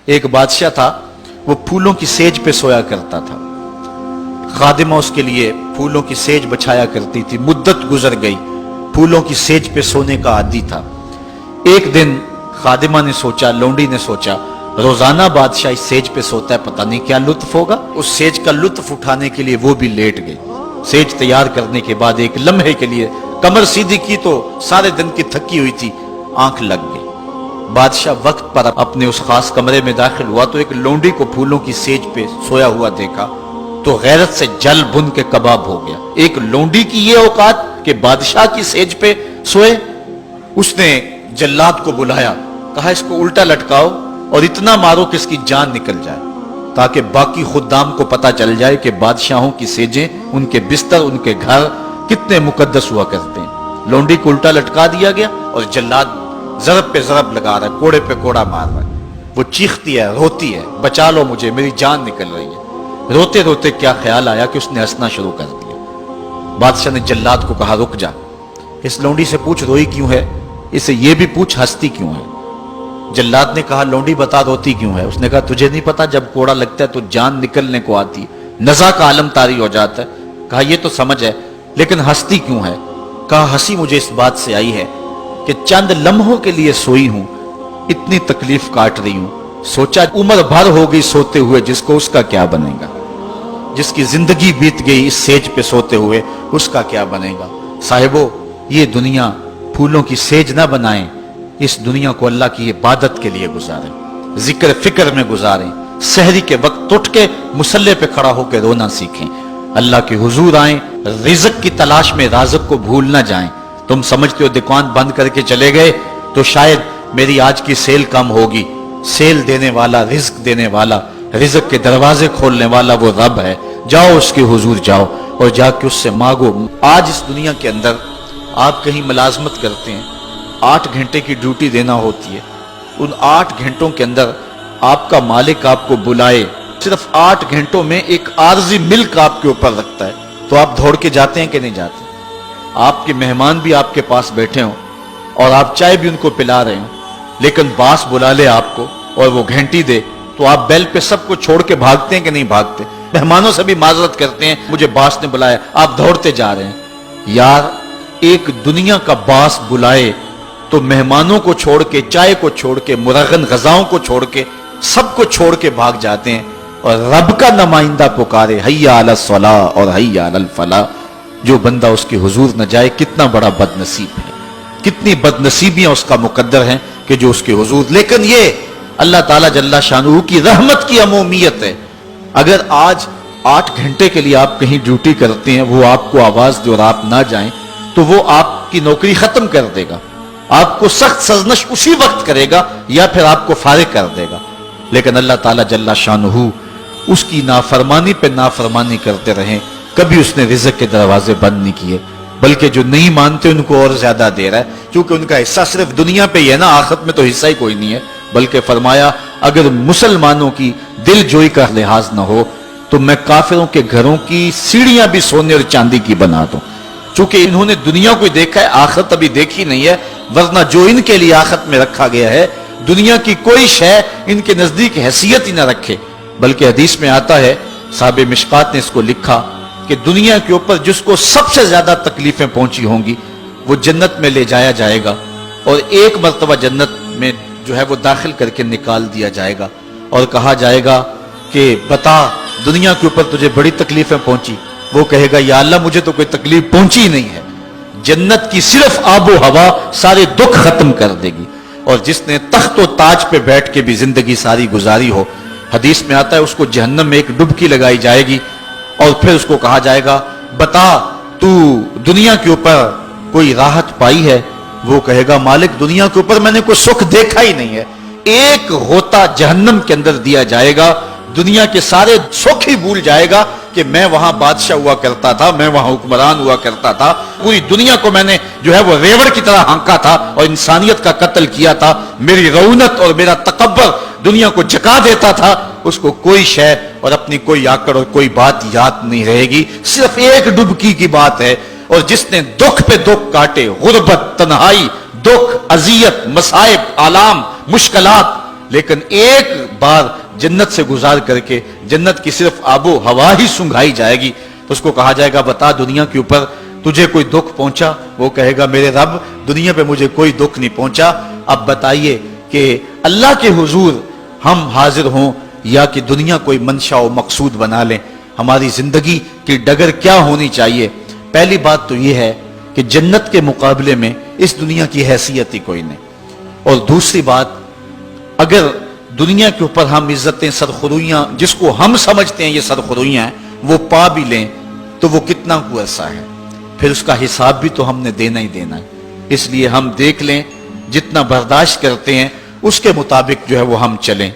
ایک بادشاہ تھا، وہ پھولوں کی سیج پہ سویا کرتا تھا، خادمہ اس کے لیے پھولوں کی سیج بچھایا کرتی تھی۔ مدت گزر گئی، پھولوں کی سیج پہ سونے کا عادی تھا۔ ایک دن خادمہ نے سوچا، لونڈی نے سوچا، روزانہ بادشاہ اس سیج پہ سوتا ہے، پتہ نہیں کیا لطف ہوگا۔ اس سیج کا لطف اٹھانے کے لیے وہ بھی لیٹ گئی۔ سیج تیار کرنے کے بعد ایک لمحے کے لیے کمر سیدھی کی تو سارے دن کی تھکی ہوئی تھی، آنکھ لگ گئی۔ بادشاہ وقت پر اپنے اس خاص کمرے میں داخل ہوا تو ایک لونڈی کو پھولوں کی سیج پہ سویا ہوا دیکھا تو غیرت سے جل بن کے کباب ہو گیا۔ ایک لونڈی کی یہ اوقات کہ بادشاہ کی سیج پہ سوئے۔ اس نے جلاد کو بلایا، کہا اس کو الٹا لٹکاؤ اور اتنا مارو کہ اس کی جان نکل جائے، تاکہ باقی خدام کو پتا چل جائے کہ بادشاہوں کی سیجیں، ان کے بستر، ان کے گھر کتنے مقدس ہوا کرتے ہیں۔ لونڈی کو الٹا لٹکا دیا گیا اور جلاد ضرب پہ ضرب لگا رہا ہے، کوڑے پہ کوڑا مار رہا ہے۔ وہ چیختی ہے، روتی ہے، بچا لو مجھے، میری جان نکل رہی ہے۔ روتے روتے کیا خیال آیا کہ اس نے ہنسنا شروع کر دیا۔ بادشاہ نے جلاد کو کہا رک جا، اس لونڈی سے پوچھ روئی کیوں ہے، اسے یہ بھی پوچھ ہنستی کیوں ہے۔ جلاد نے کہا لونڈی بتا روتی کیوں ہے۔ اس نے کہا تجھے نہیں پتا جب کوڑا لگتا ہے تو جان نکلنے کو آتی ہے، نزع کا عالم طاری ہو جاتا ہے۔ کہا یہ تو سمجھ ہے، لیکن ہنستی کیوں ہے؟ کہا ہنسی مجھے اس بات سے آئی ہے کہ چند لمحوں کے لیے سوئی ہوں، اتنی تکلیف کاٹ رہی ہوں، سوچا عمر بھر ہو گئی سوتے ہوئے، جس کو اس کا کیا بنے گا، جس کی زندگی بیت گئی اس سیج پہ سوتے ہوئے، اس کا کیا بنے گا۔ صاحبو، یہ دنیا پھولوں کی سیج نہ بنائیں، اس دنیا کو اللہ کی عبادت کے لیے گزاریں، ذکر فکر میں گزاریں، سحری کے وقت اٹھ کے مصلے پہ کھڑا ہو کے رونا سیکھیں، اللہ کے حضور آئیں، رزق کی تلاش میں رازق کو بھول نہ جائیں۔ تم سمجھتے ہو دکان بند کر کے چلے گئے تو شاید میری آج کی سیل کم ہوگی، سیل دینے والا، رزق دینے والا، رزق کے دروازے کھولنے والا وہ رب ہے۔ جاؤ اس کے حضور جاؤ اور جا کے اس سے مانگو۔ آج اس دنیا کے اندر آپ کہیں ملازمت کرتے ہیں، 8 گھنٹے کی ڈیوٹی دینا ہوتی ہے، ان 8 گھنٹوں کے اندر آپ کا مالک آپ کو بلائے، صرف 8 گھنٹوں میں ایک عارضی ملک آپ کے اوپر رکھتا ہے، تو آپ دوڑ کے جاتے ہیں کہ نہیں جاتے؟ آپ کے مہمان بھی آپ کے پاس بیٹھے ہوں اور آپ چائے بھی ان کو پلا رہے ہوں، لیکن باس بلا لے آپ کو اور وہ گھنٹی دے تو آپ بیل پہ سب کو چھوڑ کے بھاگتے ہیں کہ نہیں بھاگتے؟ مہمانوں سے بھی معذرت کرتے ہیں، مجھے باس نے بلایا، آپ دوڑتے جا رہے ہیں۔ یار ایک دنیا کا باس بلائے تو مہمانوں کو چھوڑ کے، چائے کو چھوڑ کے، مرغن غذاؤں کو چھوڑ کے، سب کو چھوڑ کے بھاگ جاتے ہیں، اور رب کا نمائندہ پکارے حی علی الصلاۃ اور حی علی الفلاح، جو بندہ اس کے حضور نہ جائے کتنا بڑا بد نصیب ہے، کتنی بد نصیبیاں اس کا مقدر ہیں کہ جو اس کے حضور۔ لیکن یہ اللہ تعالیٰ جل شانہ کی رحمت کی عمومیت ہے۔ اگر آج 8 گھنٹے کے لیے آپ کہیں ڈیوٹی کرتے ہیں، وہ آپ کو آواز دے اور آپ نہ جائیں تو وہ آپ کی نوکری ختم کر دے گا، آپ کو سخت سرزنش اسی وقت کرے گا یا پھر آپ کو فارغ کر دے گا۔ لیکن اللہ تعالیٰ جل شانہ اس کی نافرمانی پہ نافرمانی کرتے رہیں، کبھی اس نے رزق کے دروازے بند نہیں کیے، بلکہ جو نہیں مانتے ان کو اور زیادہ دے رہا ہے، کیونکہ ان کا حصہ صرف دنیا پہ ہی ہے نا، آخرت میں تو حصہ ہی کوئی نہیں ہے۔ بلکہ فرمایا اگر مسلمانوں کی دل جوئی کا لحاظ نہ ہو تو میں کافروں کے گھروں کی سیڑھیاں بھی سونے اور چاندی کی بنا دوں، چونکہ انہوں نے دنیا کو دیکھا ہے، آخرت ابھی دیکھی نہیں ہے، ورنہ جو ان کے لیے آخرت میں رکھا گیا ہے، دنیا کی کوئی شے ان کے نزدیک حیثیت ہی نہ رکھے۔ بلکہ حدیث میں آتا ہے، صاحب مشکات نے اس کو لکھا کہ دنیا کے اوپر جس کو سب سے زیادہ تکلیفیں پہنچی ہوں گی وہ جنت میں لے جایا جائے گا، اور ایک مرتبہ جنت میں جو ہے وہ داخل کر کے نکال دیا جائے گا، اور کہا جائے گا کہ بتا دنیا کے اوپر تجھے بڑی تکلیفیں پہنچی؟ وہ کہے گا یا اللہ مجھے تو کوئی تکلیف پہنچی ہی نہیں ہے۔ جنت کی صرف آب و ہوا سارے دکھ ختم کر دے گی، اور جس نے تخت و تاج پہ بیٹھ کے بھی زندگی ساری گزاری ہو، حدیث میں آتا ہے اس کو جہنم میں ایک ڈبکی لگائی جائے گی، اور پھر اس کو کہا جائے گا بتا تو دنیا کے اوپر کوئی راحت پائی ہے؟ وہ کہے گا مالک دنیا کے اوپر میں نے کوئی سکھ دیکھا ہی نہیں ہے۔ ایک ہوتا جہنم کے اندر دیا جائے گا، دنیا کے سارے سکھ ہی بھول جائے گا کہ میں وہاں بادشاہ ہوا کرتا تھا، میں وہاں حکمران ہوا کرتا تھا، پوری دنیا کو میں نے جو ہے وہ ریوڑ کی طرح ہانکا تھا اور انسانیت کا قتل کیا تھا، میری رونت اور میرا تکبر دنیا کو جکا دیتا تھا۔ اس کو کوئی شے اور اپنی کوئی آکڑ اور کوئی بات یاد نہیں رہے گی، صرف ایک ڈبکی کی بات ہے۔ اور جس نے دکھ پہ دکھ کاٹے، غربت، تنہائی، دکھ، اذیت، مصائب، آلام، مشکلات، لیکن ایک بار جنت سے گزار کر کے جنت کی صرف آب و ہوا ہی سنگھائی جائے گی تو اس کو کہا جائے گا بتا دنیا کے اوپر تجھے کوئی دکھ پہنچا؟ وہ کہے گا میرے رب دنیا پہ مجھے کوئی دکھ نہیں پہنچا. اب بتائیے کہ اللہ کے حضور ہم حاضر ہوں یا کہ دنیا کوئی منشا و مقصود بنا لیں؟ ہماری زندگی کی ڈگر کیا ہونی چاہیے؟ پہلی بات تو یہ ہے کہ جنت کے مقابلے میں اس دنیا کی حیثیت ہی کوئی نہیں. اور دوسری بات، اگر دنیا کے اوپر ہم عزتیں سرخرویاں جس کو ہم سمجھتے ہیں یہ سرخرویاں ہیں وہ پا بھی لیں تو وہ کتنا کو عرصہ ہے، پھر اس کا حساب بھی تو ہم نے دینا ہی دینا ہے. اس لیے ہم دیکھ لیں جتنا برداشت کرتے ہیں اس کے مطابق جو ہے وہ ہم چلیں.